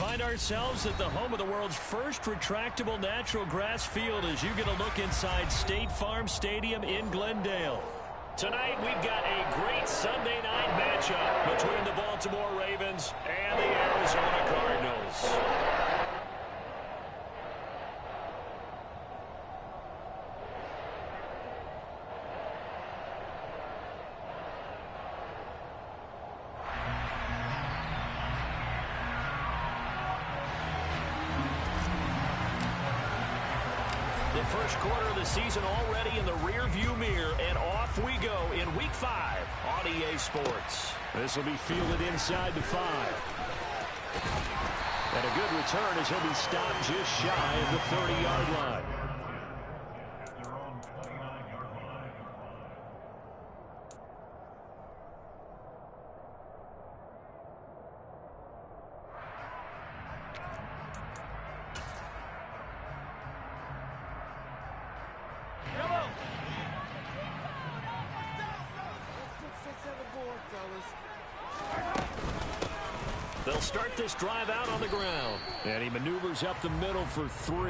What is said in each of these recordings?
find ourselves at the home of the world's first retractable natural grass field as you get a look inside State Farm Stadium in Glendale. Tonight, we've got a great Sunday night matchup between the Baltimore Ravens and the Arizona Cardinals. First quarter of the season already in the rear-view mirror, and off we go in Week 5 on EA Sports. This will be fielded inside the 5. And a good return as he'll be stopped just shy of the 30-yard line. They'll start this drive out on the ground. And he maneuvers up the middle for 3.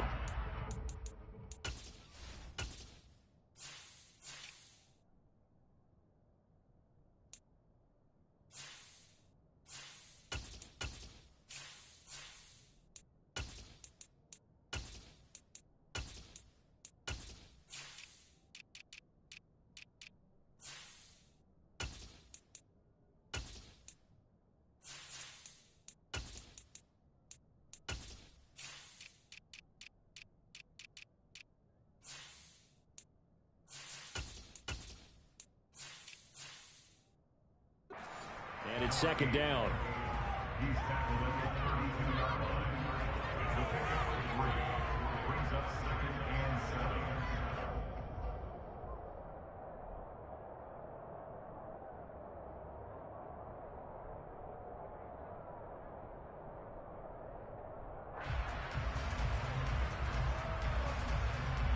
And it's second down.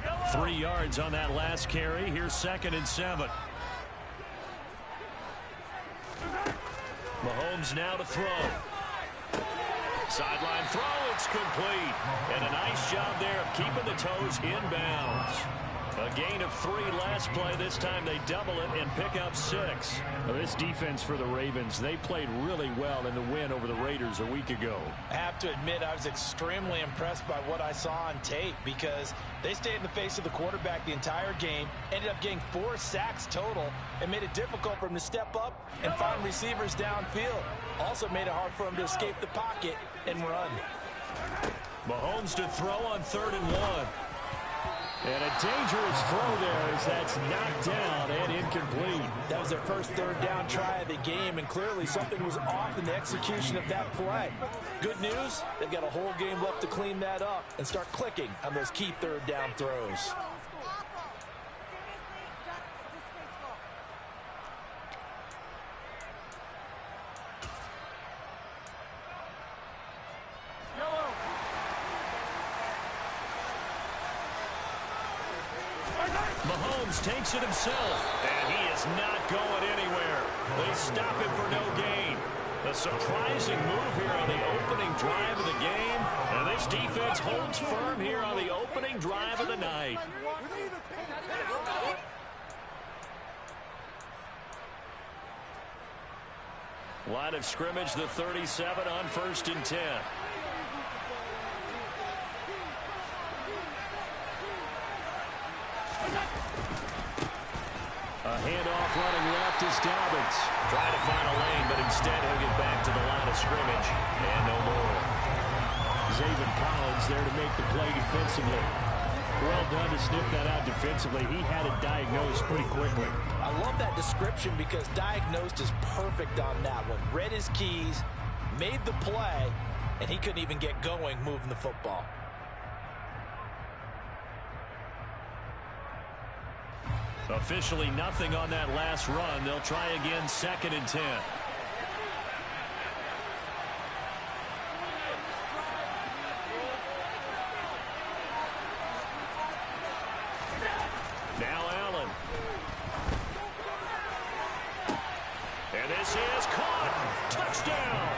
Yellow. 3 yards on that last carry. Here's 2nd and 7. Mahomes now to throw. Sideline throw, it's complete. And a nice job there of keeping the toes inbounds. A gain of 3 last play. This time they double it and pick up 6. Now this defense for the Ravens, they played really well in the win over the Raiders a week ago. I have to admit, I was extremely impressed by what I saw on tape because they stayed in the face of the quarterback the entire game, ended up getting 4 sacks total, and made it difficult for him to step up and find receivers downfield. Also made it hard for him to escape the pocket and run. Mahomes to throw on 3rd and 1. And a dangerous throw there as that's knocked down and incomplete. That was their first 3rd down try of the game, and clearly something was off in the execution of that play. Good news, they've got a whole game left to clean that up and start clicking on those key 3rd down throws. Mahomes takes it himself, and he is not going anywhere. They stop him for no gain. A surprising move here on the opening drive of the game, and this defense holds firm here on the opening drive of the night. Line of scrimmage, the 37 on 1st and 10. A handoff running left is Dobbins. Trying to find a lane, but instead he'll get back to the line of scrimmage. And no more. Zaven Collins there to make the play defensively. Well done to sniff that out defensively. He had it diagnosed pretty quickly. I love that description because diagnosed is perfect on that one. Read his keys, made the play, and he couldn't even get going moving the football. Officially nothing on that last run. They'll try again 2nd and 10. Now Allen. And this is caught. Touchdown.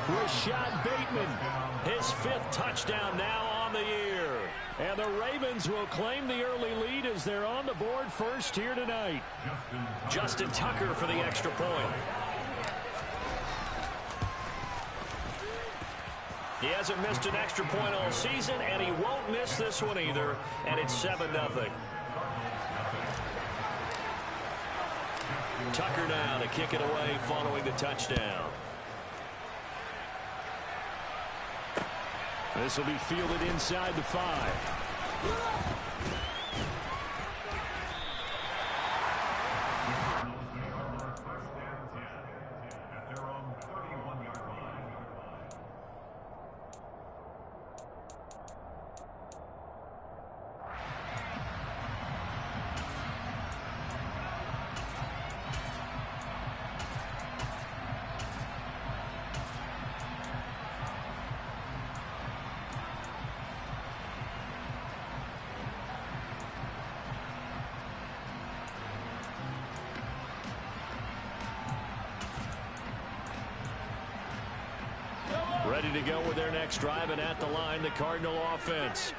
Rashad Bateman And the Ravens will claim the early lead as they're on the board first here tonight. Justin Tucker for the extra point. He hasn't missed an extra point all season, and he won't miss this one either, and it's 7-0. Tucker now to kick it away following the touchdown. This will be fielded inside the 5. Ready to go with their next drive, and at the line, the Cardinal offense.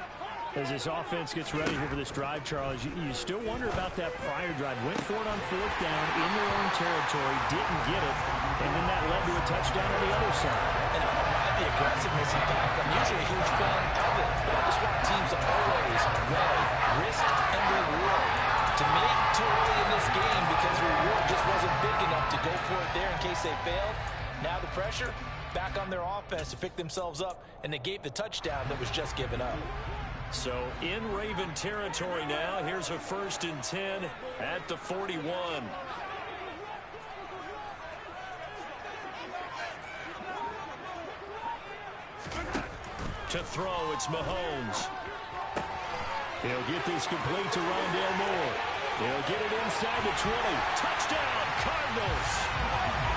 As this offense gets ready here for this drive, Charles, you still wonder about that prior drive. Went for it on 4th down in their own territory, didn't get it, and then that led to a touchdown on the other side. And I don't mind the aggressiveness. In fact, I'm usually a huge fan of it, but I just want teams to always weigh risk and reward. To me, too early in this game because reward just wasn't big enough to go for it there in case they failed. Now the pressure back on their offense to pick themselves up and negate the touchdown that was just given up. So in Raven territory now, here's a 1st and 10 at the 41. To throw, it's Mahomes. He'll get this complete to Rondale Moore. He'll get it inside the 20. Touchdown, Cardinals!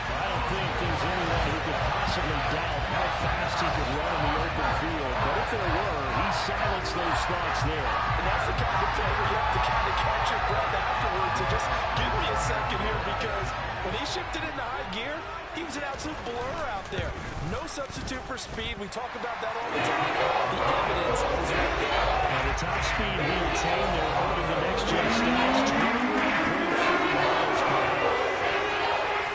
I don't think there's anyone who could possibly doubt how fast he could run in the open field. But if there were, he silenced those thoughts there. And that's the kind of play where you have to kind of catch your breath afterwards. So just give me a second here, because when he shifted into high gear, he was an absolute blur out there. No substitute for speed. We talk about that all the time. The evidence is right there. And the top speed he attained there, according to the next-gen stats, 21.3 miles per hour.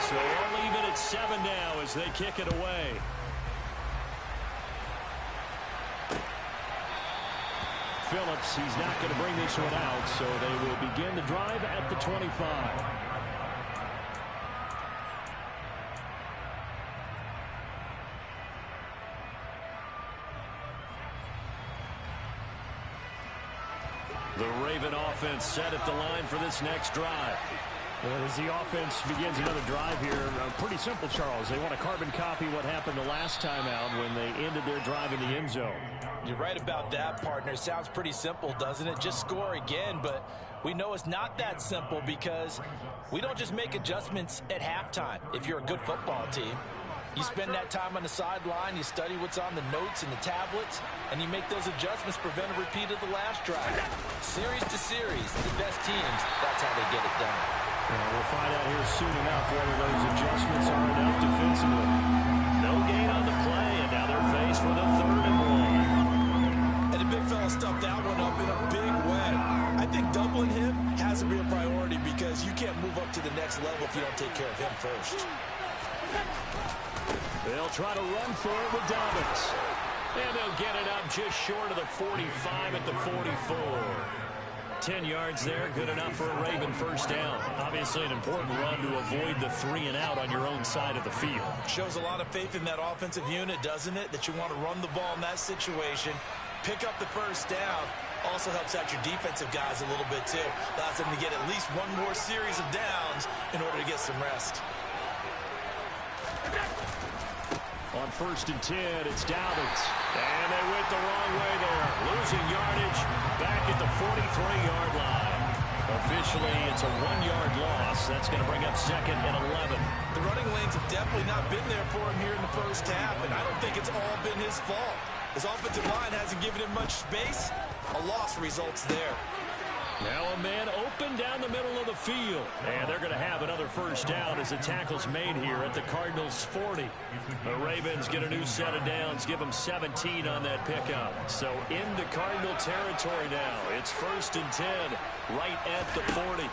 So we'll leave it at 7 now as they kick it away. Phillips, he's not going to bring this one out, so they will begin the drive at the 25. The Raven offense set at the line for this next drive. As the offense begins another drive here, pretty simple, Charles. They want to carbon copy what happened the last time out when they ended their drive in the end zone. You're right about that, partner. Sounds pretty simple, doesn't it? Just score again, but we know it's not that simple because we don't just make adjustments at halftime if you're a good football team. You spend that time on the sideline, you study what's on the notes and the tablets, and you make those adjustments, prevent a repeat of the last drive. Series to series, the best teams, that's how they get it done. We'll find out here soon enough whether those adjustments are enough defensively. No gain on the play, and now they're faced with a 3rd and 1. And the big fella stuffed that one up in a big way. I think doubling him has to be a priority because you can't move up to the next level if you don't take care of him first. They'll try to run for it with Dobbins. And they'll get it up just short of the 45 at the 44. 10 yards there, good enough for a Raven first down. Obviously an important run to avoid the 3 and out on your own side of the field. Shows a lot of faith in that offensive unit, doesn't it? That you want to run the ball in that situation, pick up the first down. Also helps out your defensive guys a little bit too. Allows them to get at least one more series of downs in order to get some rest. On 1st and 10, it's Dobbins. And they went the wrong way there. Losing yardage back at the 43-yard line. Officially, it's a 1-yard loss. That's going to bring up 2nd and 11. The running lanes have definitely not been there for him here in the first half, and I don't think it's all been his fault. His offensive line hasn't given him much space. A loss results there. Now a man open open down the middle of the field. And they're going to have another first down as the tackle's made here at the Cardinals' 40. The Ravens get a new set of downs, give them 17 on that pickup. So into Cardinal territory now. It's 1st and 10 right at the 40.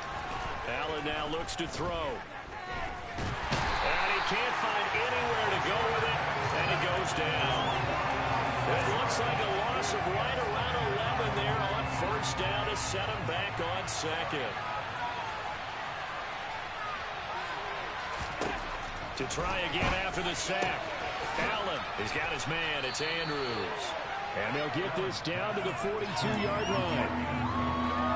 Allen now looks to throw. And he can't find anywhere to go with it, and it goes down. It looks like a loss of right around 11 there on first down to set him back on second. To try again after the sack. Allen has got his man. It's Andrews. And they'll get this down to the 42-yard line.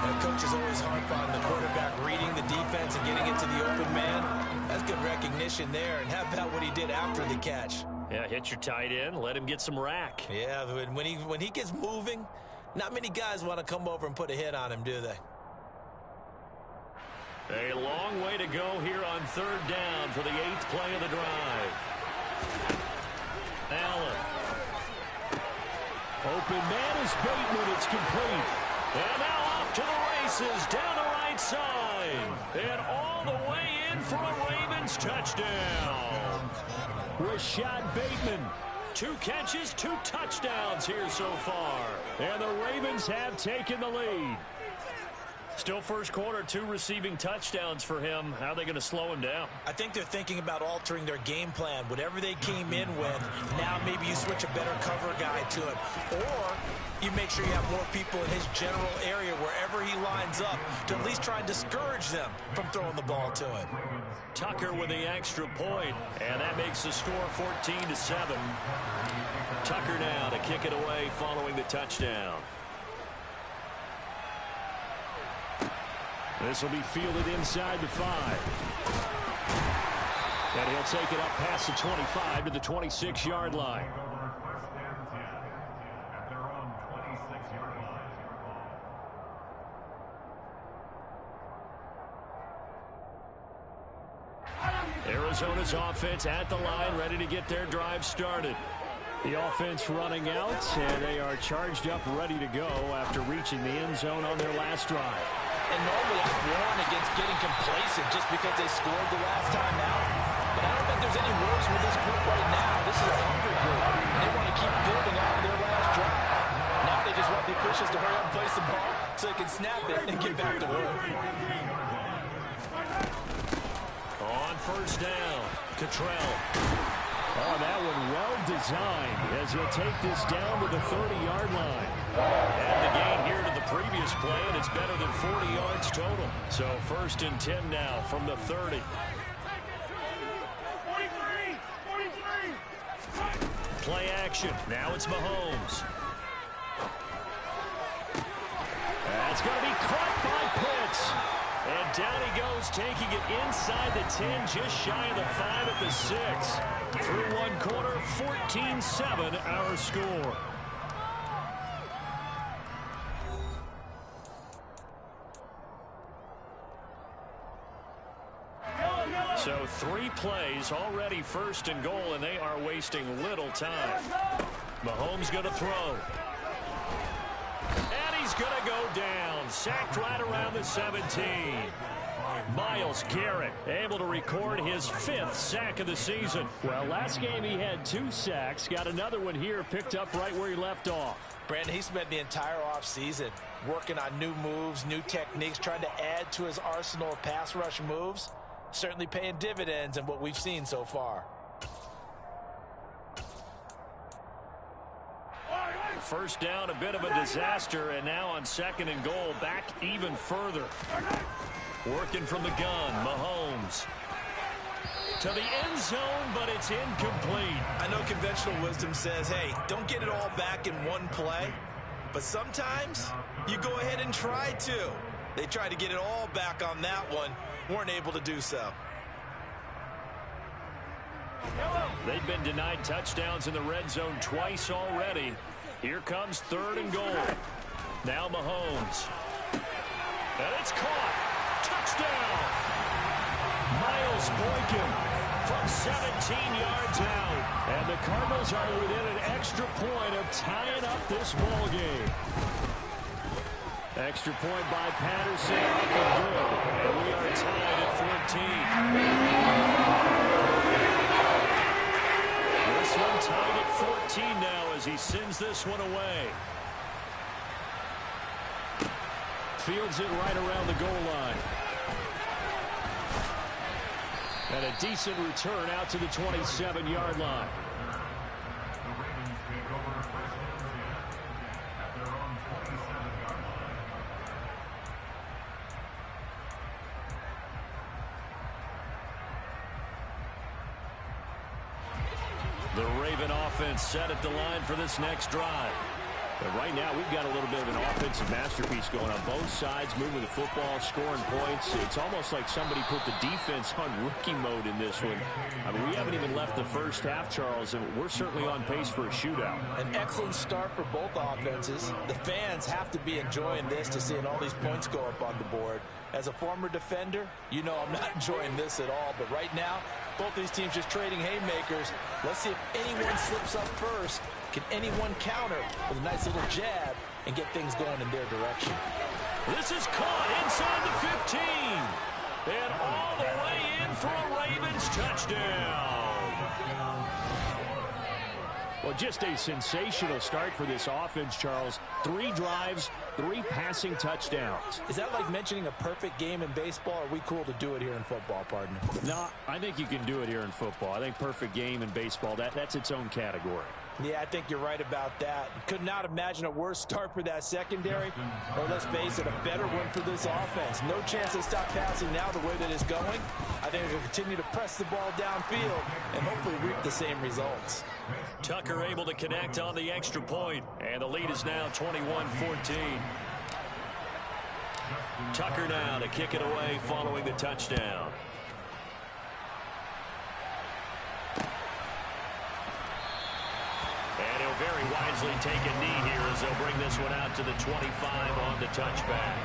That coach is always hard on the quarterback reading the defense and getting it to the open man. That's good recognition there. And how about what he did after the catch? Yeah, hit your tight end, let him get some rack. Yeah, when he gets moving, not many guys want to come over and put a hit on him, do they? A long way to go here on 3rd down for the 8th play of the drive. Allen. Open man is Bateman. It's complete. And now off to the races down the right side. And all the way in for a Ravens touchdown. Rashad Bateman. 2 catches, 2 touchdowns here so far. And the Ravens have taken the lead. Still first quarter, 2 receiving touchdowns for him. How are they going to slow him down? I think they're thinking about altering their game plan. Whatever they came in with, now maybe you switch a better cover guy to him. Or you make sure you have more people in his general area wherever he lines up to at least try and discourage them from throwing the ball to him. Tucker with the extra point, and that makes the score 14-7. Tucker now to kick it away following the touchdown. This will be fielded inside the 5. And he'll take it up past the 25 to the 26-yard line. Arizona's offense at the line, ready to get their drive started. The offense running out, and they are charged up, ready to go after reaching the end zone on their last drive. And normally I warn against getting complacent just because they scored the last time out. But I don't think there's any worries with this group right now. This is a hungry group. They want to keep building off of their last drive. Now they just want the officials to hurry up and place the ball so they can snap it and get back to work. On first down, Cottrell. Oh, that one well designed as he'll take this down to the 30-yard line. And the gain here to the previous play, and it's better than 40 yards total. So 1st and 10 now from the 30. Play action. Now it's Mahomes. That's going to be caught by Pitts. And down he goes, taking it inside the 10, just shy of the 5 at the 6. Through one quarter, 14-7 our score. So 3 plays, already 1st and goal, and they are wasting little time. Mahomes going to throw. And he's going to go down. Sacked right around the 17. Myles Garrett able to record his 5th sack of the season. Well, last game he had 2 sacks. Got another one here, picked up right where he left off. Brandon, he spent the entire offseason working on new moves, new techniques, trying to add to his arsenal of pass rush moves. Certainly paying dividends in what we've seen so far. First down, a bit of a disaster, and now on 2nd and goal, back even further. Working from the gun, Mahomes. To the end zone, but it's incomplete. I know conventional wisdom says, hey, don't get it all back in one play. But sometimes you go ahead and try to. They tried to get it all back on that one. Weren't able to do so. They've been denied touchdowns in the red zone twice already. Here comes 3rd and goal. Now Mahomes. And it's caught. Touchdown. Miles Boykin from 17 yards out. And the Cardinals are within an extra point of tying up this ball game. Extra point by Patterson. Up and This one tied at 14 now as he sends this one away. Fields it right around the goal line. And a decent return out to the 27-yard line. The Raven offense set at the line for this next drive. But right now, we've got a little bit of an offensive masterpiece going on both sides, moving the football, scoring points. It's almost like somebody put the defense on rookie mode in this one. I mean, we haven't even left the first half, Charles, and we're certainly on pace for a shootout. An excellent start for both offenses. The fans have to be enjoying this to seeing all these points go up on the board. As a former defender, you know I'm not enjoying this at all. But right now, both these teams just trading haymakers. Let's see if anyone slips up first. Can anyone counter with a nice little jab and get things going in their direction? This is caught inside the 15. And all the way in for a Ravens touchdown. Well, just a sensational start for this offense, Charles. 3 drives, 3 passing touchdowns. Is that like mentioning a perfect game in baseball? Or are we cool to do it here in football, partner? No, I think you can do it here in football. I think perfect game in baseball, that's its own category. Yeah, I think you're right about that. Could not imagine a worse start for that secondary, or let's face it, a better one for this offense. No chance to stop passing now the way that it's going. I think they'll continue to press the ball downfield and hopefully reap the same results. Tucker able to connect on the extra point, and the lead is now 21-14. Tucker now to kick it away following the touchdown. And he'll very wisely take a knee here as they'll bring this one out to the 25 on the touchback.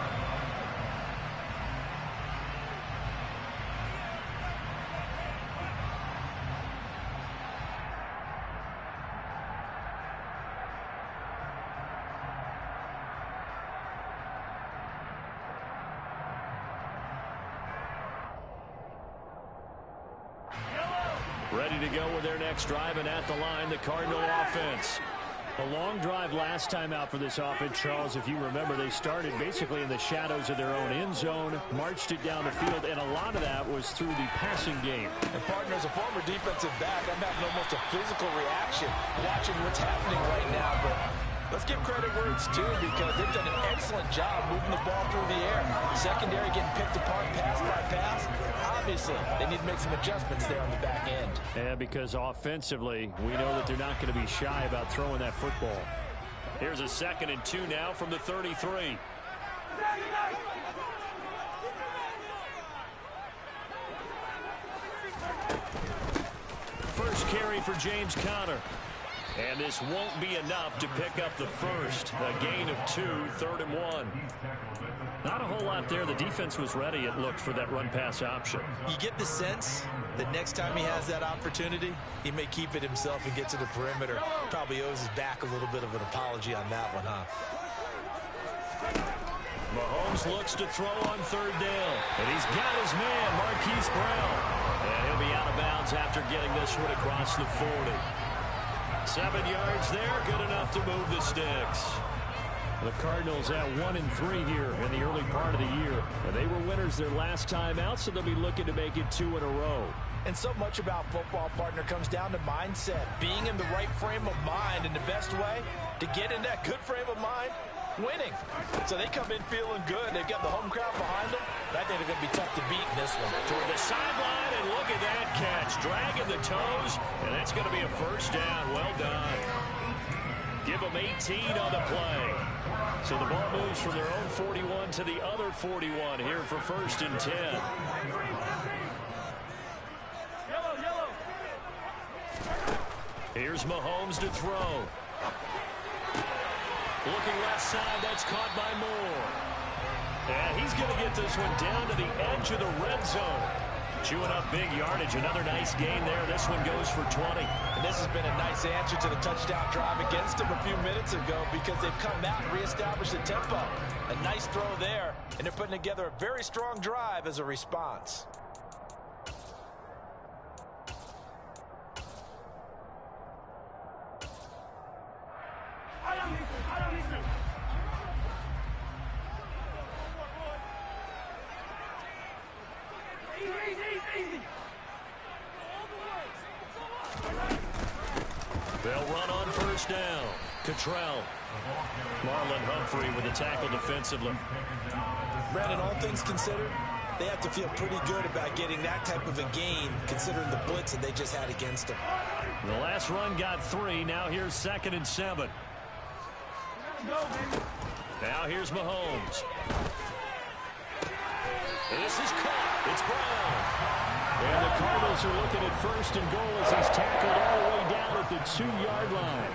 Ready to go with their next drive, and at the line, the Cardinal offense. A long drive last time out for this offense, Charles. If you remember, they started basically in the shadows of their own end zone, marched it down the field, and a lot of that was through the passing game. And, partner, as a former defensive back, I'm having almost a physical reaction watching what's happening right now. But let's give credit where it's due, because they've done an excellent job moving the ball through the air. Secondary getting picked apart pass by pass. Obviously, they need to make some adjustments there on the back end. Yeah, because offensively, we know that they're not going to be shy about throwing that football. Here's a 2nd and 2 now from the 33. First carry for James Conner. And this won't be enough to pick up the first. A gain of 2, 3rd and 1. Not a whole lot there. The defense was ready, it looked, for that run-pass option. You get the sense that next time he has that opportunity, he may keep it himself and get to the perimeter. Probably owes his back a little bit of an apology on that one, huh? Mahomes looks to throw on 3rd down. And he's got his man, Marquise Brown. And he'll be out of bounds after getting this one across the 40. 7 yards there, good enough to move the sticks. The Cardinals at 1-3 here in the early part of the year. And they were winners their last time out, so they'll be looking to make it 2 in a row. And so much about football, partner, comes down to mindset. Being in the right frame of mind, and the best way to get in that good frame of mind, winning. So they come in feeling good. They've got the home crowd behind them. I think they're going to be tough to beat in this one. Toward the sideline, and look at that catch. Dragging the toes, and that's going to be a first down. Well done. Give them 18 on the play. So the ball moves from their own 41 to the other 41 here for 1st and 10. Here's Mahomes to throw. Looking left side, that's caught by Moore. And he's going to get this one down to the edge of the red zone. Chewing up big yardage. Another nice gain there. This one goes for 20. And this has been a nice answer to the touchdown drive against them a few minutes ago, because they've come out and reestablished the tempo. A nice throw there, and they're putting together a very strong drive as a response. first down. Cottrell. Marlon Humphrey with the tackle defensively. Brandon, all things considered, they have to feel pretty good about getting that type of a gain, considering the blitz that they just had against them. The last run got 3. Now here's 2nd and 7. Now here's Mahomes. This is caught. It's Brown. And the Cardinals are looking at 1st and goal as he's tackled all the way down at the 2-yard line.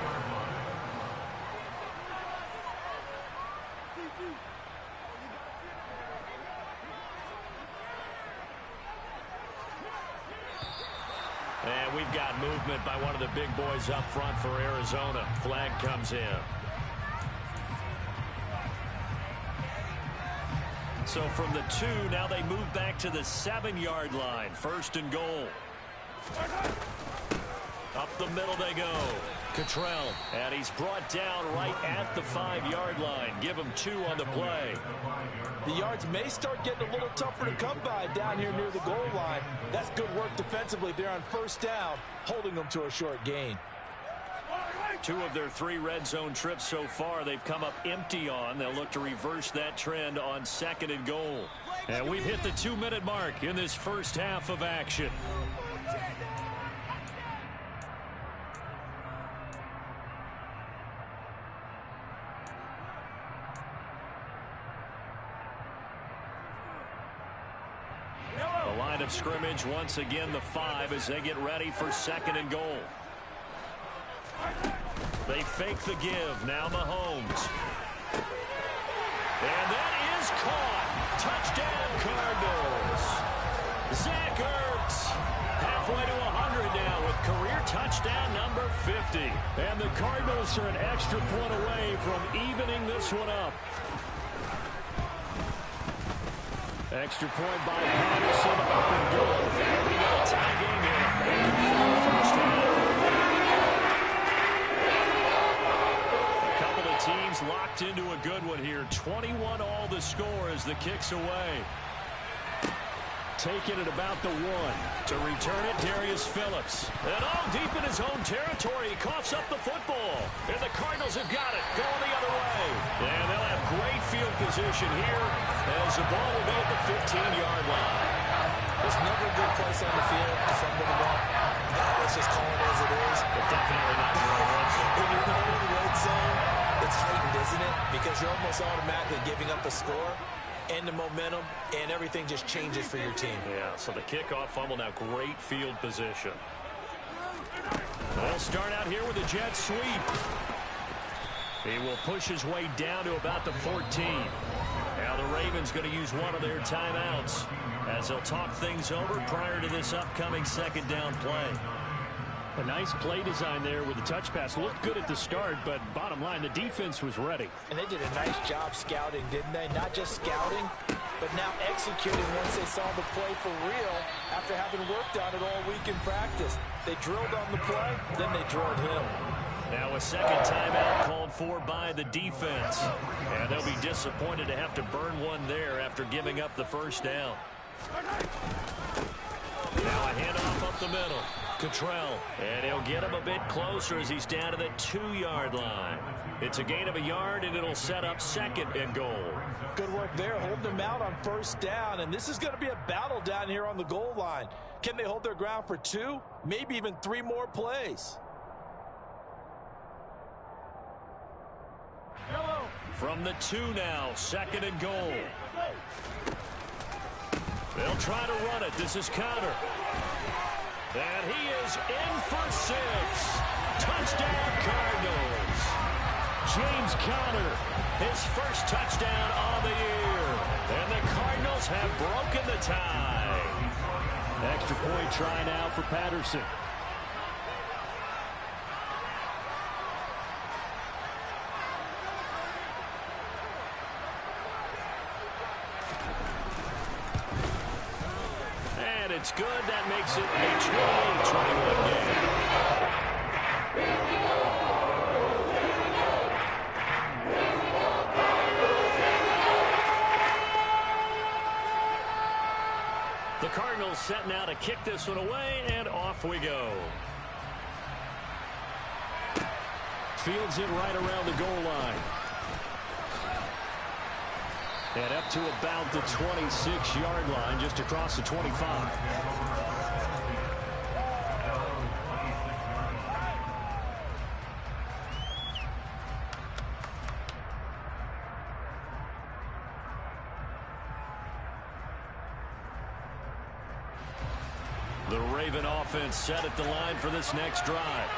And we've got movement by one of the big boys up front for Arizona. Flag comes in. So from the 2, now they move back to the 7-yard line. 1st and goal. Up the middle they go. Cottrell. And he's brought down right at the 5-yard line. Give him 2 on the play. The yards may start getting a little tougher to come by down here near the goal line. That's good work defensively there on 1st down, holding them to a short gain. 2 of their 3 red zone trips so far they've come up empty on. They'll look to reverse that trend on 2nd and goal. And we've hit the 2-minute mark in this first half of action. The line of scrimmage once again the 5 as they get ready for 2nd and goal. They fake the give. Now Mahomes. And that is caught. Touchdown, Cardinals. Zach Ertz. Halfway to 100 now with career touchdown number 50. And the Cardinals are an extra point away from evening this one up. Extra point by Patterson. Up and good. We got a tie game here. First half. Teams locked into a good one here. 21 all the score as the kick's away. Taking it about the 1. To return it, Darius Phillips. And all deep in his own territory. He coughs up the football. And the Cardinals have got it. Going the other way. And they'll have great field position here as the ball will be at the 15-yard line. There's never a good place on the field to fumble the ball. Let's just call it as it is. But definitely not in the red zone. When you're in the red zone, it's heightened, isn't it? Because you're almost automatically giving up a score and the momentum, and everything just changes for your team. Yeah, so the kickoff fumble, now great field position. They'll start out here with a jet sweep. He will push his way down to about the 14. Now the Ravens going to use one of their timeouts as they'll talk things over prior to this upcoming 2nd down play. A nice play design there with the touch pass. Looked good at the start, but bottom line, the defense was ready. And they did a nice job scouting, didn't they? Not just scouting, but now executing once they saw the play for real after having worked on it all week in practice. They drilled on the play, then they drilled him. Now a 2nd timeout called for by the defense. And they'll be disappointed to have to burn one there after giving up the 1st down. Now a handoff up the middle. Cottrell, and he'll get him a bit closer as he's down to the 2-yard line. It's a gain of a yard, and it'll set up 2nd and goal. Good work there, holding them out on 1st down, and this is going to be a battle down here on the goal line. Can they hold their ground for 2, maybe even 3 more plays? From the 2 now, 2nd and goal. They'll try to run it. This is Conner. And he is in for 6. Touchdown, Cardinals. James Conner, his 1st touchdown on the year. And the Cardinals have broken the tie. Extra point try now for Patterson. And it's good. That makes it a 20-21 game. The Cardinals set now to kick this one away, and off we go. Fields it right around the goal line. And up to about the 26-yard line, just across the 25. The Raven offense set at the line for this next drive.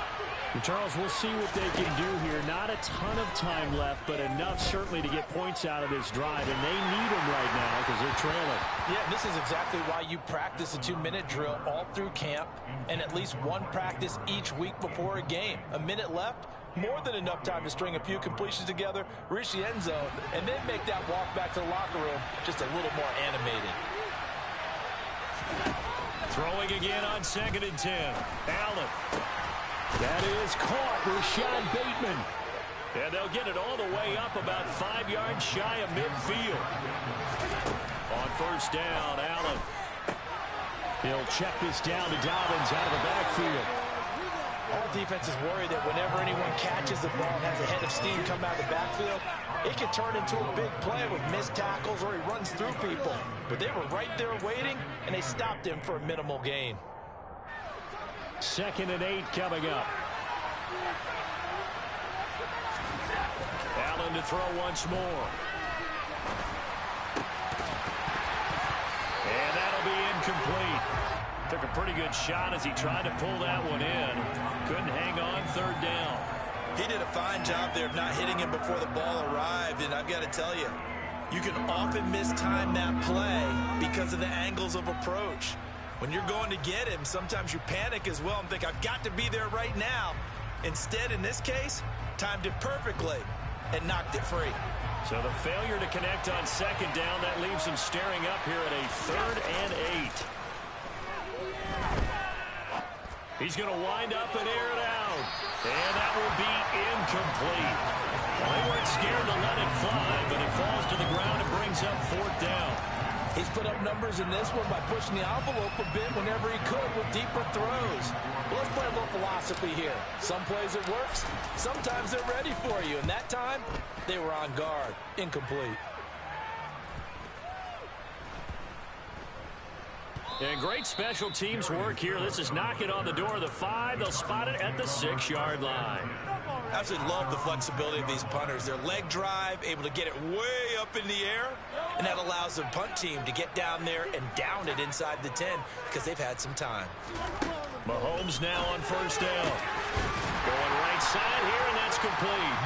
And Charles, we'll see what they can do here. Not a ton of time left, but enough certainly to get points out of this drive. And they need them right now because they're trailing. Yeah, this is exactly why you practice a 2-minute drill all through camp and at least one practice each week before a game. A minute left, more than enough time to string a few completions together, reach the end zone, and then make that walk back to the locker room just a little more animated. Throwing again on 2nd and 10. Allen. That is caught. Rashad Bateman. And they'll get it all the way up about 5 yards shy of midfield. On 1st down, Allen. He'll check this down to Dobbins out of the backfield. All defense is worried that whenever anyone catches the ball and has a head of steam come out of the backfield, it can turn into a big play with missed tackles or he runs through people. But they were right there waiting, and they stopped him for a minimal gain. 2nd and 8 coming up. Allen to throw once more. And that'll be incomplete. Took a pretty good shot as he tried to pull that one in. Couldn't hang on 3rd down. He did a fine job there of not hitting him before the ball arrived, and I've got to tell you, you can often mistime that play because of the angles of approach. When you're going to get him, sometimes you panic as well and think, I've got to be there right now. Instead, in this case, timed it perfectly and knocked it free. So the failure to connect on 2nd down, that leaves him staring up here at a 3rd and 8. He's going to wind up and air it out. And that will be incomplete. Well, they weren't scared to let it fly, but it falls to the ground and brings up 4th down. He's put up numbers in this one by pushing the envelope a bit whenever he could with deeper throws. Well, let's play a little philosophy here. Some plays it works, sometimes they're ready for you. And that time, they were on guard. Incomplete. And great special teams work here. This is knocking on the door of the 5. They'll spot it at the 6-yard line. I absolutely love the flexibility of these punters. Their leg drive, able to get it way up in the air, and that allows the punt team to get down there and down it inside the 10 because they've had some time. Mahomes now on 1st down. Going right side here, and that's complete.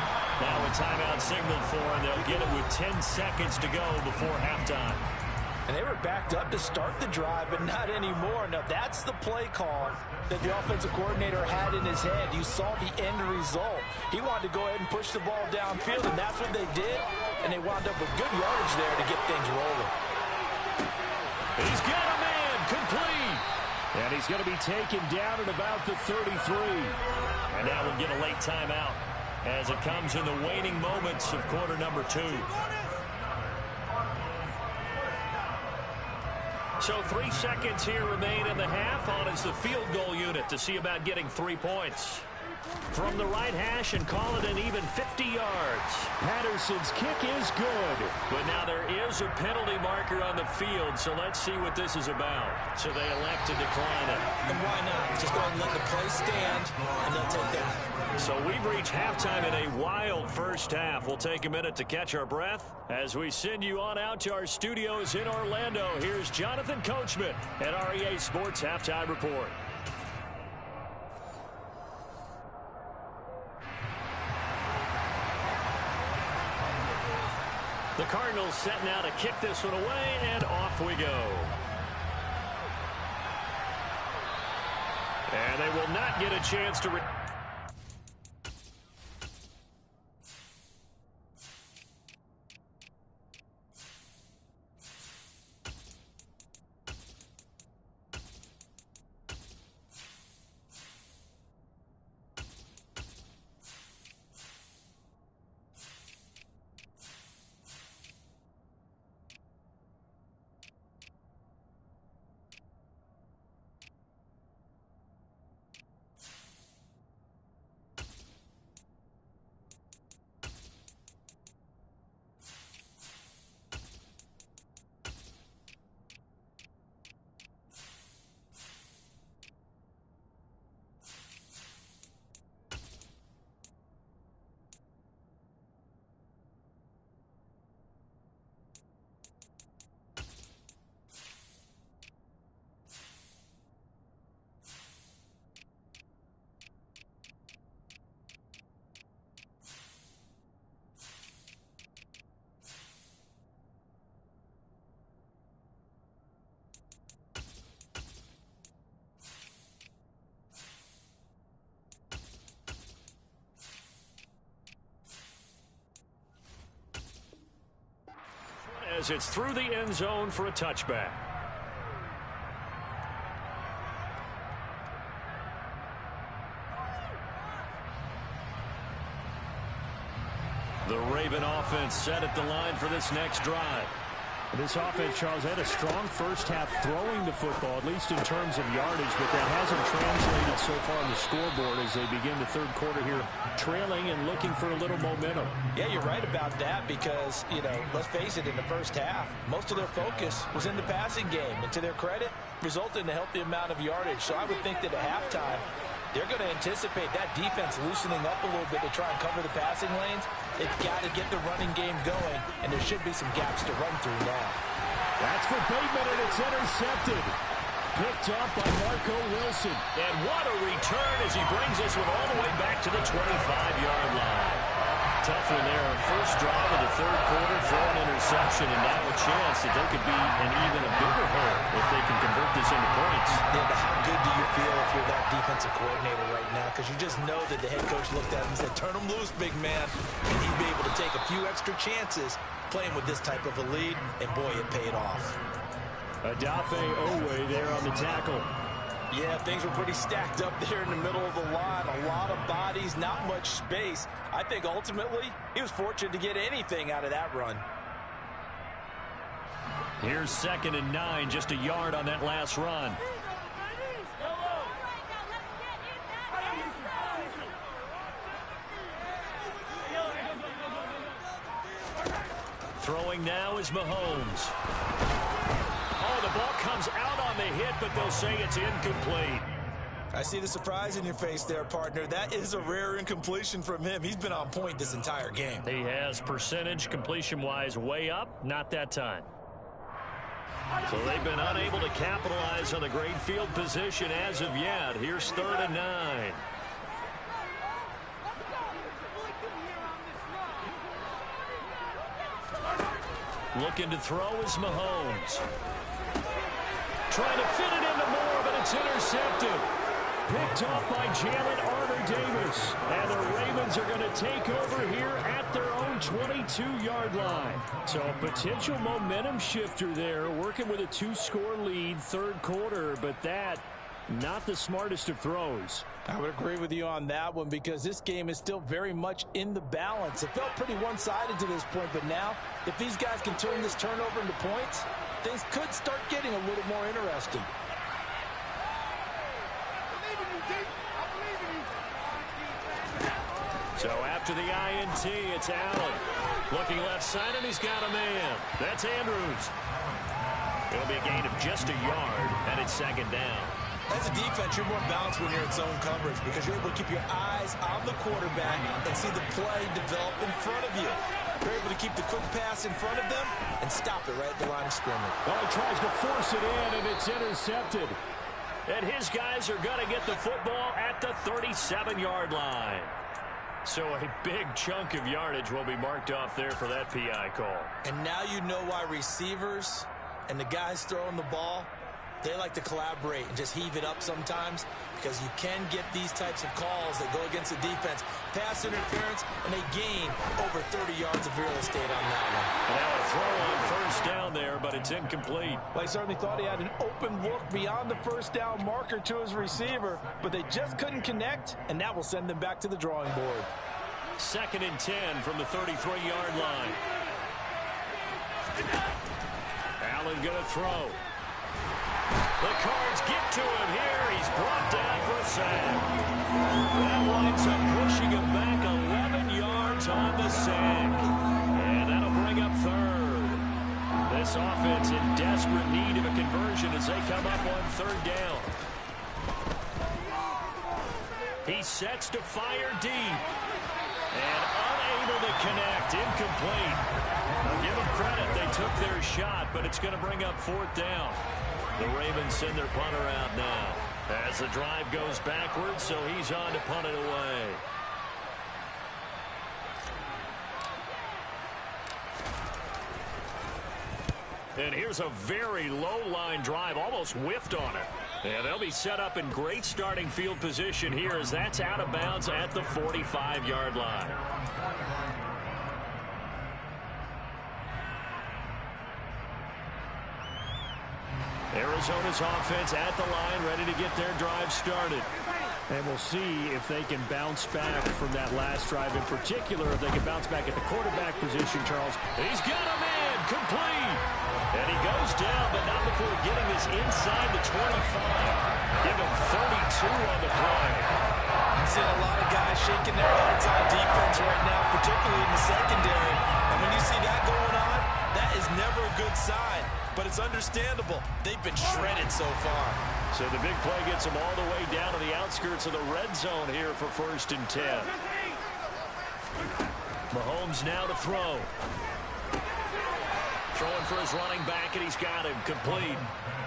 Now a timeout signaled for, and they'll get it with 10 seconds to go before halftime. And they were backed up to start the drive, but not anymore. Now, that's the play call that the offensive coordinator had in his head. You saw the end result. He wanted to go ahead and push the ball downfield, and that's what they did. And they wound up with good yardage there to get things rolling. He's got a man, complete. And he's going to be taken down at about the 33. And now we'll get a late timeout as it comes in the waning moments of quarter number 2. So 3 seconds here remain in the half. On is the field goal unit to see about getting 3 points. From the right hash and call it an even 50 yards. Patterson's kick is good. But now there is a penalty marker on the field, so let's see what this is about. So they elect to decline it. And why not? Just go ahead and let the play stand, and they'll take that. So we've reached halftime in a wild first half. We'll take a minute to catch our breath as we send you on out to our studios in Orlando. Here's Jonathan Coachman at REA Sports Halftime Report. The Cardinals set now to kick this one away, and off we go. And they will not get a chance to... as it's through the end zone for a touchback. The Raven offense set at the line for this next drive. This offense, Charles, had a strong first half throwing the football, at least in terms of yardage, but that hasn't translated so far on the scoreboard as they begin the third quarter here, trailing and looking for a little momentum. Yeah, you're right about that because, let's face it, in the first half, most of their focus was in the passing game. And to their credit, resulted in a healthy amount of yardage. So I would think that at halftime, they're going to anticipate that defense loosening up a little bit to try and cover the passing lanes. They've got to get the running game going, and there should be some gaps to run through now. That's for Bateman, and it's intercepted. Picked up by Marco Wilson. And what a return as he brings this one all the way back to the 25-yard line. Tough one there. First drive of the third quarter, throw an interception, and now a chance that there could be an even a bigger hole if they can convert this into points. Yeah, but how good do you feel if you're that defensive coordinator right now? Because you just know that the head coach looked at him and said, turn him loose, big man. And he'd be able to take a few extra chances playing with this type of a lead, and boy, it paid off. Adafe Owe there on the tackle. Yeah, things were pretty stacked up there in the middle of the line. A lot of bodies, not much space. I think ultimately he was fortunate to get anything out of that run. Here's 2nd and 9, just a yard on that last run. Throwing now is Mahomes. Oh, the ball comes out on the hit, but they'll say it's incomplete. I see the surprise in your face there, partner. That is a rare incompletion from him. He's been on point this entire game. He has percentage completion-wise way up, not that time. So they've been unable to capitalize on the great field position as of yet. Here's 3rd and 9. Looking to throw is Mahomes. Trying to fit it into Moore, but it's intercepted. Picked off by Jalen Armour-Davis. And the Ravens are going to take over here at their own 22-yard line. So a potential momentum shifter there, working with a 2-score lead, third quarter, but that not the smartest of throws. I would agree with you on that one because this game is still very much in the balance. It felt pretty one-sided to this point, but now if these guys can turn this turnover into points, things could start getting a little more interesting. So after the INT, it's Allen. Looking left side, and he's got a man. That's Andrews. It'll be a gain of just a yard, and it's 2nd down. As a defense, you're more balanced when you're in zone coverage because you're able to keep your eyes on the quarterback and see the play develop in front of you. You're able to keep the quick pass in front of them and stop it right at the line of scrimmage. Well, he tries to force it in, and it's intercepted. And his guys are going to get the football at the 37-yard line. So a big chunk of yardage will be marked off there for that PI call. And now you know why receivers and the guys throwing the ball, they like to collaborate and just heave it up sometimes because you can get these types of calls that go against the defense. Pass interference, and they gain over 30 yards of real estate on that one. Now a throw on first down there, but it's incomplete. Well, he certainly thought he had an open look beyond the first down marker to his receiver, but they just couldn't connect, and that will send them back to the drawing board. 2nd and 10 from the 33-yard line. Allen going to throw. The Cards get to him here. He's brought down for a sack. That winds up pushing him back 11 yards on the sack. And that'll bring up 3rd. This offense in desperate need of a conversion as they come up on 3rd down. He sets to fire deep. And unable to connect. Incomplete. I'll give them credit. They took their shot, but it's going to bring up 4th down. The Ravens send their punter out now as the drive goes backwards, so he's on to punt it away. And here's a very low-line drive, almost whiffed on it. And they'll be set up in great starting field position here as that's out of bounds at the 45-yard line. Arizona's offense at the line, ready to get their drive started. And we'll see if they can bounce back from that last drive, in particular, if they can bounce back at the quarterback position, Charles. He's got a man, complete. And he goes down, but not before getting this inside the 25. Give him 32 on the play. I'm seeing a lot of guys shaking their heads on defense right now, particularly in the secondary. And when you see that going on, that is never a good sign. But it's understandable. They've been shredded so far. So the big play gets them all the way down to the outskirts of the red zone here for 1st and 10. Mahomes now to throw. Throwing for his running back, and he's got him complete.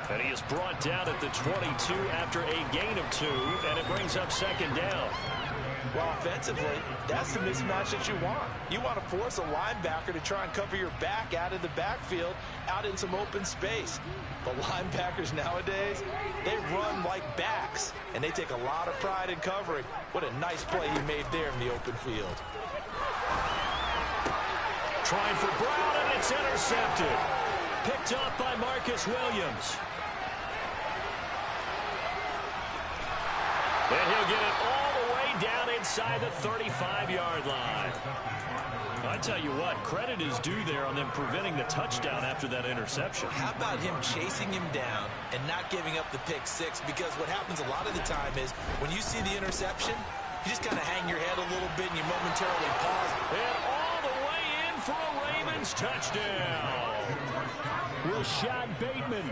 And he is brought down at the 22 after a gain of 2, and it brings up 2nd down. Well, offensively, that's the mismatch that you want. You want to force a linebacker to try and cover your back out of the backfield, out in some open space. The linebackers nowadays, they run like backs, and they take a lot of pride in covering. What a nice play he made there in the open field. Trying for Brown, and it's intercepted. Picked off by Marcus Williams. And he'll get it all the way down inside the 35-yard line. I tell you what, credit is due there on them preventing the touchdown after that interception. How about him chasing him down and not giving up the pick six? Because what happens a lot of the time is when you see the interception, you just kind of hang your head a little bit and you momentarily pause. And all the way in for a Ravens touchdown. Rashad Bateman,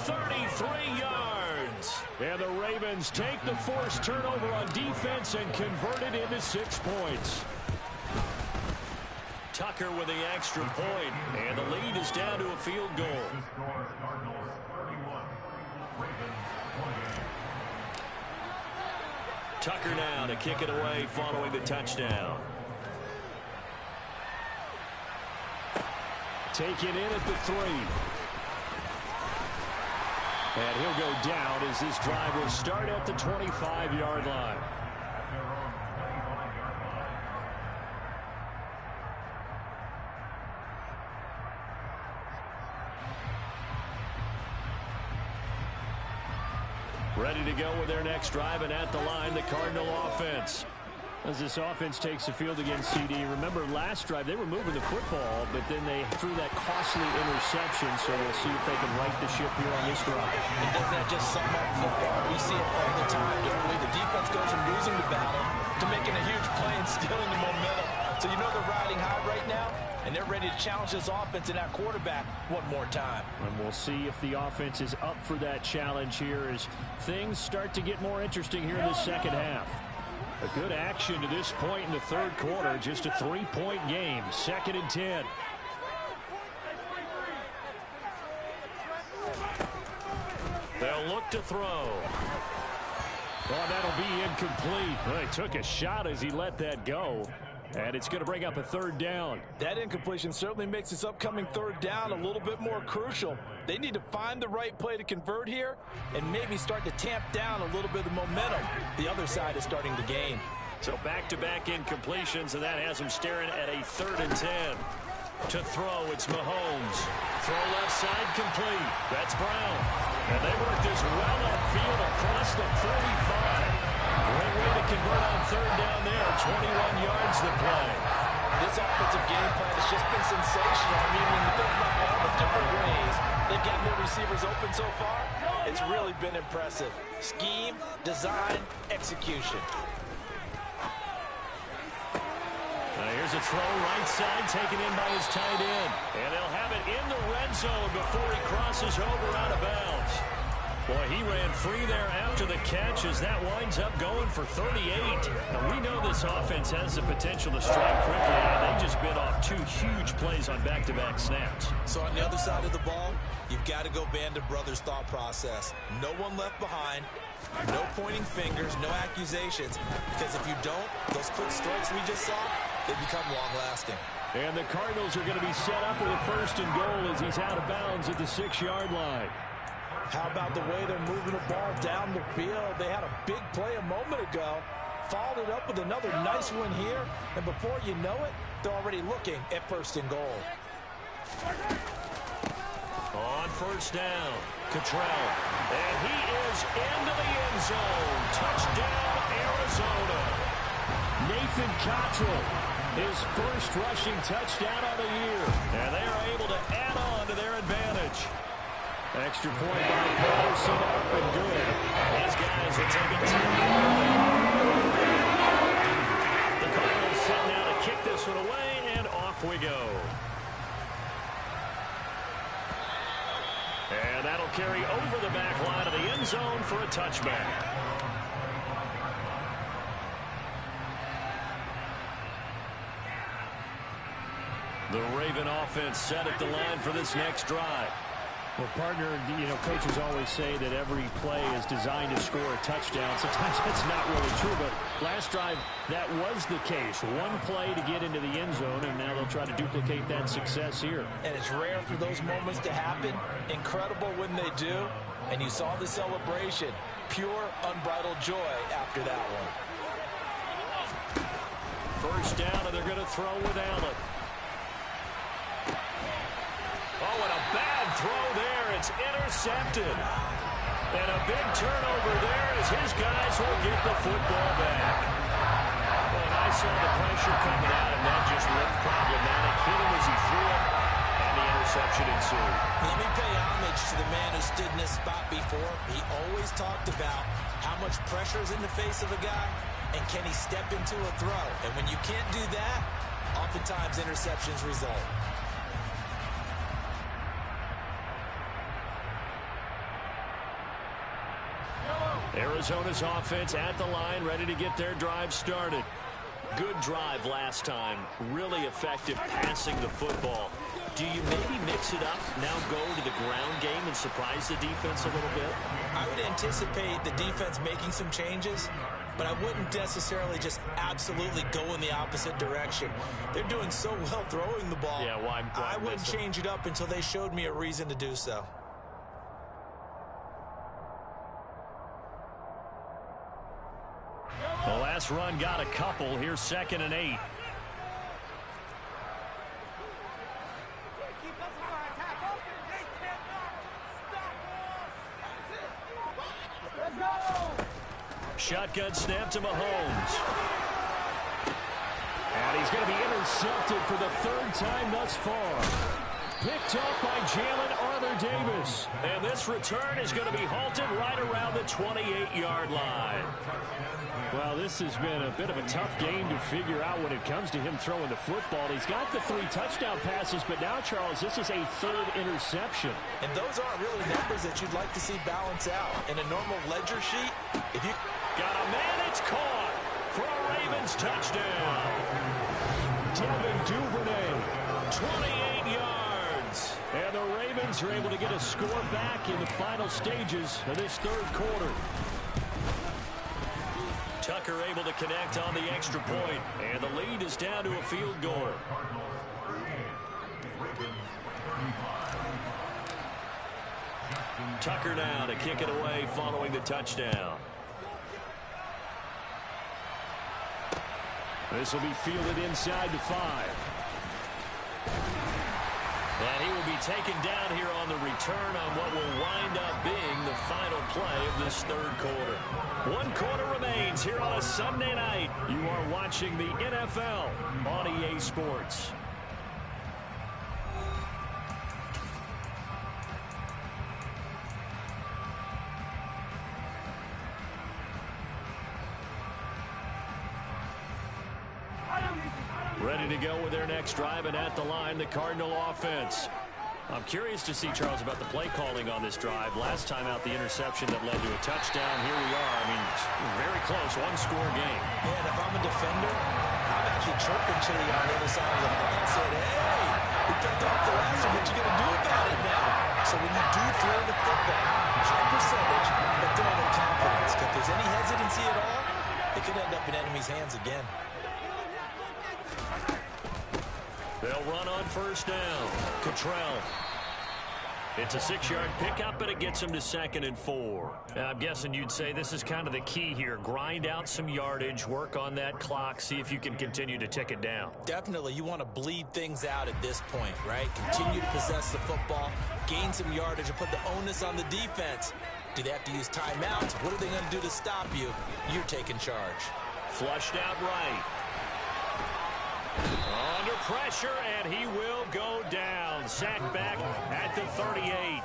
33 yards. And the Ravens take the forced turnover on defense and convert it into 6 points. Tucker with the extra point, and the lead is down to a field goal. Tucker now to kick it away following the touchdown. Taken in at the 3. And he'll go down as this drive will start at the 25-yard line. Ready to go with their next drive, and at the line, the Cardinal offense. As this offense takes the field against CD, remember last drive they were moving the football, but then they threw that costly interception, so we'll see if they can right the ship here on this drive. And doesn't that just sum up football? We see it all the time, don't we? The defense goes from losing the battle to making a huge play and stealing the momentum. So you know they're riding high right now, and they're ready to challenge this offense and that quarterback one more time. And we'll see if the offense is up for that challenge here as things start to get more interesting here in the second half. A good action to this point in the third quarter. Just a 3-point game. 2nd and 10. They'll look to throw. Oh, that'll be incomplete. Well, he took a shot as he let that go. And it's going to bring up a 3rd down. That incompletion certainly makes this upcoming 3rd down a little bit more crucial. They need to find the right play to convert here and maybe start to tamp down a little bit of momentum. The other side is starting to gain. So back-to-back incompletions, and that has them staring at a 3rd and 10. To throw, it's Mahomes. Throw left side complete. That's Brown. And they work this well upfield across the 45. Great way to convert on 3rd down there. 21 yards to play. This offensive game plan has just been sensational. I mean, when you think about all the different ways they've gotten their receivers open so far, it's really been impressive. Scheme, design, execution. Here's a throw right side taken in by his tight end. And they'll have it in the red zone before he crosses over out of bounds. Boy, he ran free there after the catch as that winds up going for 38. Now, we know this offense has the potential to strike quickly, and they just bit off 2 huge plays on back-to-back snaps. So on the other side of the ball, you've got to go Band of Brothers thought process. No one left behind, no pointing fingers, no accusations, because if you don't, those quick strikes we just saw, they become long-lasting. And the Cardinals are going to be set up with a 1st and goal as he's out of bounds at the 6-yard line. How about the way they're moving the ball down the field? They had a big play a moment ago, followed it up with another nice one here, and before you know it, they're already looking at 1st and goal. On first down, Cottrell. And he is into the end zone. Touchdown, Arizona. Nathan Cottrell, his first rushing touchdown of the year. And they are able to add on to their advantage. Extra point by Patterson, up and good. These guys are taking time. The Cardinals set now to kick this one away, and off we go. And that'll carry over the back line of the end zone for a touchback. The Raven offense set at the line for this next drive. Well, partner, coaches always say that every play is designed to score a touchdown. Sometimes that's not really true, but last drive, that was the case. One play to get into the end zone, and now they'll try to duplicate that success here. And it's rare for those moments to happen. Incredible when they do. And you saw the celebration. Pure, unbridled joy after that one. First down, and they're going to throw with Allen. Oh, and a bad throw there. It's intercepted. And a big turnover there as his guys will get the football back. And I saw the pressure coming out, and that just looked problematic. Hit him as he threw it, and the interception ensued. Let me pay homage to the man who stood in this spot before. He always talked about how much pressure is in the face of a guy, and can he step into a throw. And when you can't do that, oftentimes interceptions result. Arizona's offense at the line, ready to get their drive started. Good drive last time. Really effective passing the football. Do you maybe mix it up, now go to the ground game and surprise the defense a little bit? I would anticipate the defense making some changes, but I wouldn't necessarily just absolutely go in the opposite direction. They're doing so well throwing the ball. Yeah, why I wouldn't change it up until they showed me a reason to do so. The last run got a couple. Here's 2nd and 8. Shotgun snap to Mahomes. And he's going to be intercepted for the 3rd time thus far. Picked up by Jalen Arthur-Davis. And this return is going to be halted right around the 28-yard line. Well, this has been a bit of a tough game to figure out when it comes to him throwing the football. He's got the 3 touchdown passes, but now, Charles, this is a 3rd interception. And those aren't really numbers that you'd like to see balance out. In a normal ledger sheet, if you got a man, it's caught for a Ravens touchdown. Devin Duvernay, 28 yards. And the Ravens are able to get a score back in the final stages of this 3rd quarter. Tucker able to connect on the extra point, and the lead is down to a field goal. Tucker now to kick it away following the touchdown. This will be fielded inside the 5. And he will be taken down here on the return on what will wind up being the final play of this 3rd quarter. 1 quarter remains here on a Sunday night. You are watching the NFL on EA Sports. Ready to go with their next drive, and at the line, the Cardinal offense. I'm curious to see, Charles, about the play calling on this drive. Last time out, the interception that led to a touchdown. Here we are. I mean, very close, 1-score game. Yeah, and if I'm a defender, I'm actually chirping Chili on the other side of the ball and saying, hey, we picked off the last one. What you going to do about it now? So when you do throw the football, high percentage, but throw with confidence. If there's any hesitancy at all, it could end up in enemy's hands again. They'll run on first down. Cottrell. It's a 6-yard pickup, but it gets him to 2nd and 4. I'm guessing you'd say this is kind of the key here. Grind out some yardage, work on that clock, see if you can continue to tick it down. Definitely, you want to bleed things out at this point, right? Continue to possess the football, gain some yardage, and put the onus on the defense. Do they have to use timeouts? What are they going to do to stop you? You're taking charge. Flushed out right. Under pressure, and he will go down. Sacked back at the 38.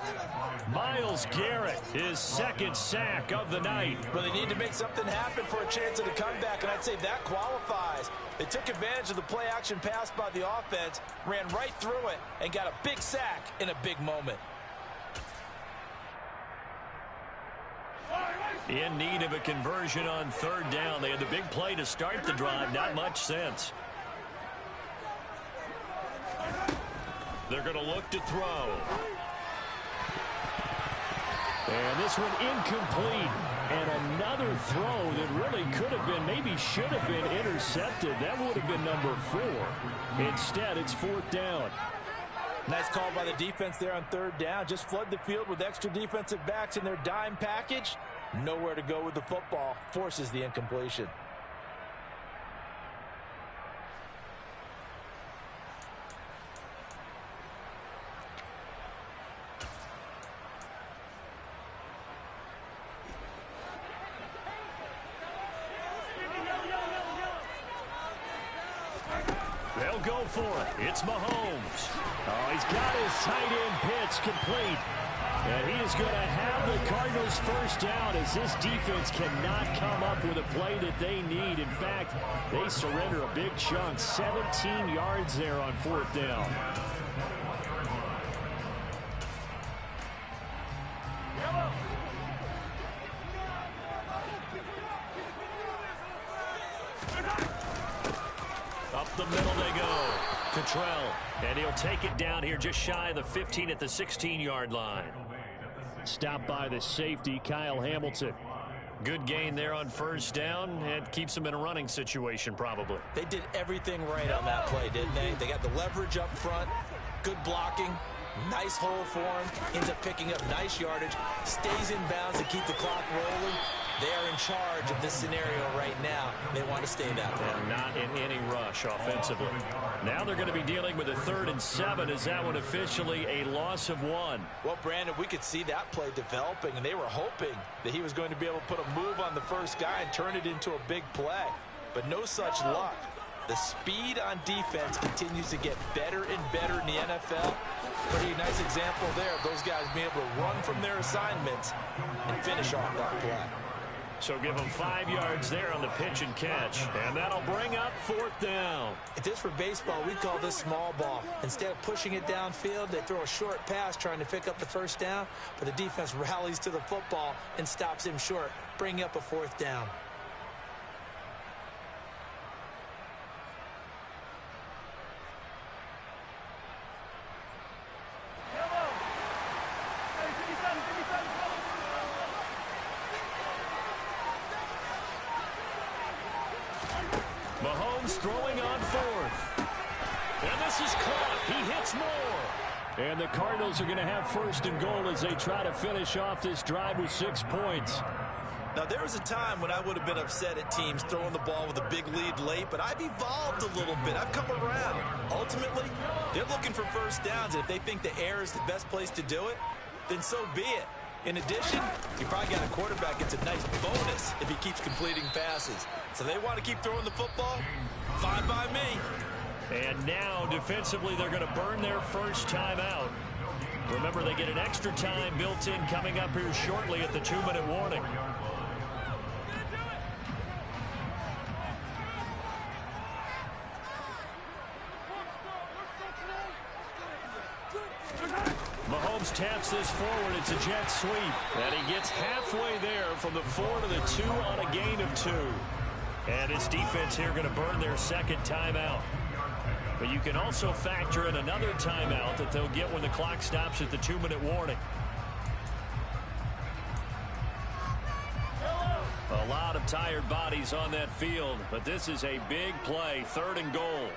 Myles Garrett, his 2nd sack of the night. Well, they need to make something happen for a chance at a comeback, and I'd say that qualifies. They took advantage of the play-action pass by the offense, ran right through it, and got a big sack in a big moment. In need of a conversion on 3rd down. They had the big play to start the drive. Not much sense. They're going to look to throw. And this one incomplete. And another throw that really could have been, maybe should have been intercepted. That would have been number 4. Instead, it's 4th down. Nice call by the defense there on 3rd down. Just flood the field with extra defensive backs in their dime package. Nowhere to go with the football. Forces the incompletion. They'll go for it. It's Mahomes. Oh, he's got his tight end pitch complete. And he is going to have the Cardinals' 1st down as this defense cannot come up with a play that they need. In fact, they surrender a big chunk. 17 yards there on 4th down. Up the middle they go. Cottrell. And he'll take it down here just shy of the 15 at the 16-yard line. Stopped by the safety, Kyle Hamilton. Good gain there on 1st down, and keeps them in a running situation probably. They did everything right on that play, didn't they? They got the leverage up front, good blocking, nice hole for him, ends up picking up nice yardage, stays in bounds to keep the clock rolling. They are in charge of this scenario right now. They want to stay that way. And not in any rush offensively. Now they're going to be dealing with a 3rd and 7. Is that one officially a loss of 1? Well, Brandon, we could see that play developing, and they were hoping that he was going to be able to put a move on the first guy and turn it into a big play. But no such luck. The speed on defense continues to get better and better in the NFL. Pretty nice example there of those guys being able to run from their assignments and finish off that play. So give them 5 yards there on the pitch and catch. And that'll bring up 4th down. If this were baseball, we'd call this small ball. Instead of pushing it downfield, they throw a short pass trying to pick up the 1st down. But the defense rallies to the football and stops him short, bringing up a 4th down. Mahomes throwing on 4th. And this is caught. He hits more. And the Cardinals are going to have 1st and goal as they try to finish off this drive with 6 points. Now, there was a time when I would have been upset at teams throwing the ball with a big lead late, but I've evolved a little bit. I've come around. Ultimately, they're looking for 1st downs, and if they think the air is the best place to do it, then so be it. In addition, you probably got a quarterback gets a nice bonus if he keeps completing passes. So they want to keep throwing the football? Fine by me. And now, defensively, they're going to burn their 1st timeout. Remember, they get an extra time built in coming up here shortly at the 2-minute warning. Mahomes taps this forward. It's a jet sweep. And he gets halfway there from the 4 to the 2 on a gain of 2. And his defense here going to burn their 2nd timeout. But you can also factor in another timeout that they'll get when the clock stops at the 2-minute warning. A lot of tired bodies on that field, but this is a big play, 3rd and goal.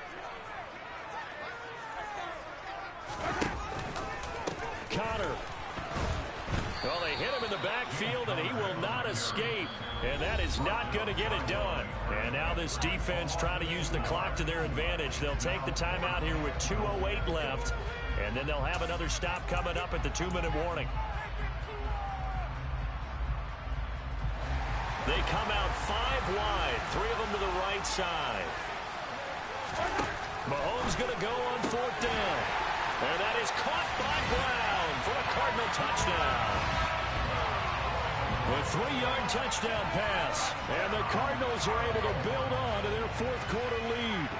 Connor hit him in the backfield, and he will not escape. And that is not going to get it done. And now this defense trying to use the clock to their advantage. They'll take the timeout here with 2:08 left. And then they'll have another stop coming up at the 2-minute warning. They come out 5 wide, 3 of them to the right side. Mahomes going to go on 4th down. And that is caught by Brown for a Cardinal touchdown. A 3-yard touchdown pass. And the Cardinals are able to build on to their 4th quarter lead.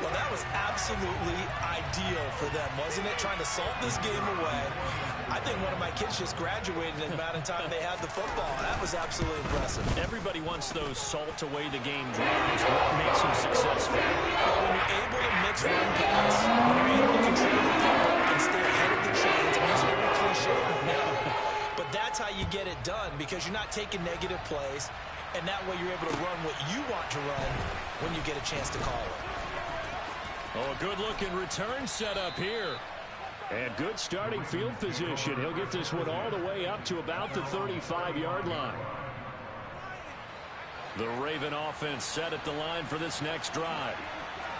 Well, that was absolutely ideal for them, wasn't it? Trying to salt this game away. I think one of my kids just graduated in the amount of time they had the football. That was absolutely impressive. Everybody wants those salt away the game drives. What makes them successful? When you're able to mix run pass, when you're able to control the tempo and stay ahead of the chains, I'm using every cliche now. But that's how you get it done, because you're not taking negative plays, and that way you're able to run what you want to run when you get a chance to call it. Oh, a good-looking return set up here. And good starting field position. He'll get this one all the way up to about the 35-yard line. The Raven offense set at the line for this next drive.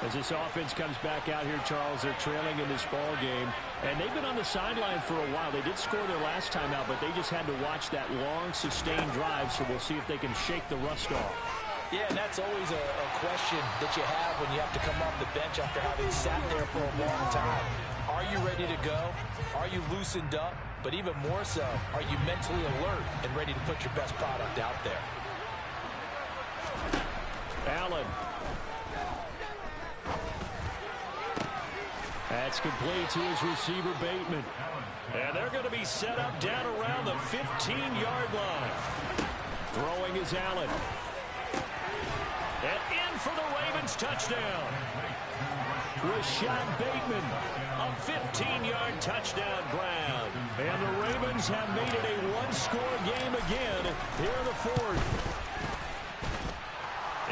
As this offense comes back out here, Charles, they're trailing in this ball game. And they've been on the sideline for a while. They did score their last time out, but they just had to watch that long, sustained drive, so we'll see if they can shake the rust off. Yeah, and that's always a question that you have when you have to come off the bench after having sat there for a long time. Are you ready to go? Are you loosened up? But even more so, are you mentally alert and ready to put your best product out there? Allen. That's complete to his receiver, Bateman. And they're going to be set up down around the 15-yard line. Throwing is Allen. And in for the Ravens touchdown. Rashad Bateman. A 15-yard touchdown grab. And the Ravens have made it a one-score game again here in the 4th.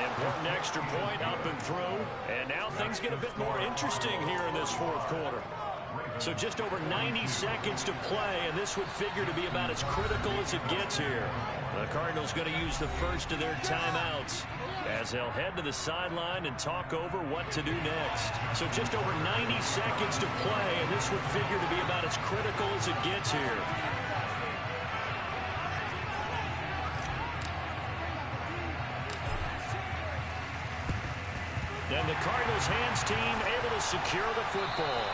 Important extra point up and through. And now things get a bit more interesting here in this 4th quarter. So just over 90 seconds to play, and this would figure to be about as critical as it gets here. The Cardinals going to use the first of their timeouts as they'll head to the sideline and talk over what to do next. So just over 90 seconds to play, and this would figure to be about as critical as it gets here. And the Cardinals hands team able to secure the football.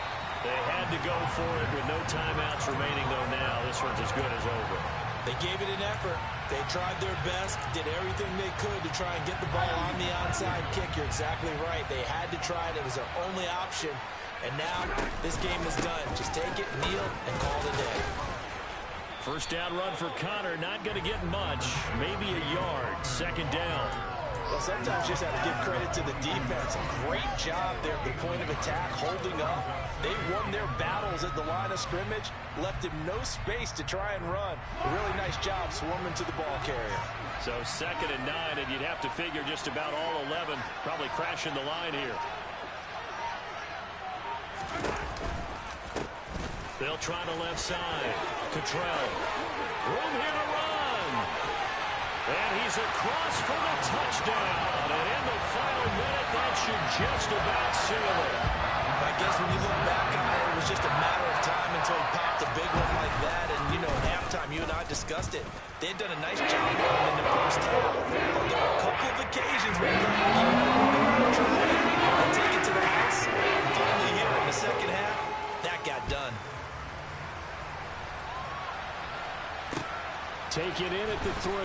They had to go for it with no timeouts remaining, though. Now this one's as good as over. They gave it an effort. They tried their best, did everything they could to try and get the ball on the onside kick. You're exactly right. They had to try it. It was their only option. And now this game is done. Just take it, kneel, and call it a day. First down run for Connor. Not going to get much. Maybe a yard. 2nd down. Well, sometimes you just have to give credit to the defense. A great job there at the point of attack, holding up. They won their battles at the line of scrimmage, left him no space to try and run. A really nice job swarming to the ball carrier. So 2nd and 9, and you'd have to figure just about all 11 probably crashing the line here. They'll try the left side. Cottrell. Room here to run. And he's across for the touchdown. And in the final minute, that should just about seal it. I guess when you look back on it, it was just a matter of time until he popped a big one like that. And, you know, at halftime, you and I discussed it. They'd done a nice job running in the first half. But there were a couple of occasions where they were trying and take it to the house. And finally here in the second half, that got done. Take it in at the 3.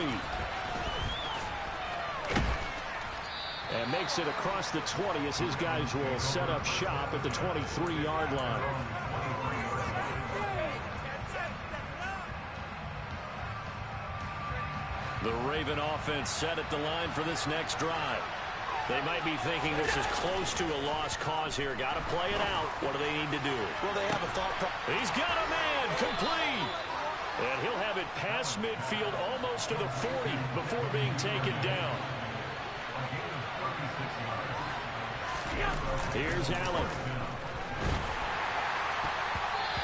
And makes it across the 20 as his guys will set up shop at the 23-yard line. The Raven offense set at the line for this next drive. They might be thinking this is close to a lost cause here. Got to play it out. What do they need to do? Well, they have a thought process. He's got a man. Complete. And he'll have it past midfield almost to the 40 before being taken down. Here's Allen.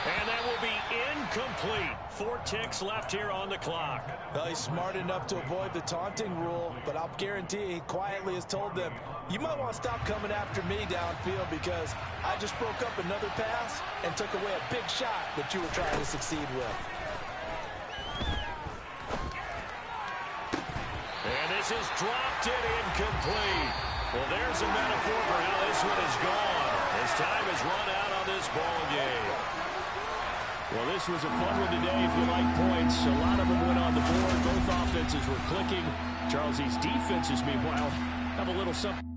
And that will be incomplete. 4 ticks left here on the clock. Well, he's smart enough to avoid the taunting rule, but I'll guarantee he quietly has told them, you might want to stop coming after me downfield because I just broke up another pass and took away a big shot that you were trying to succeed with. And this is dropped in incomplete. Well, there's a metaphor for how this one is gone. As time has run out on this ball game. Well, this was a fun one today if you like points. A lot of them went on the board. Both offenses were clicking. Charles, these defenses, meanwhile, have a little something.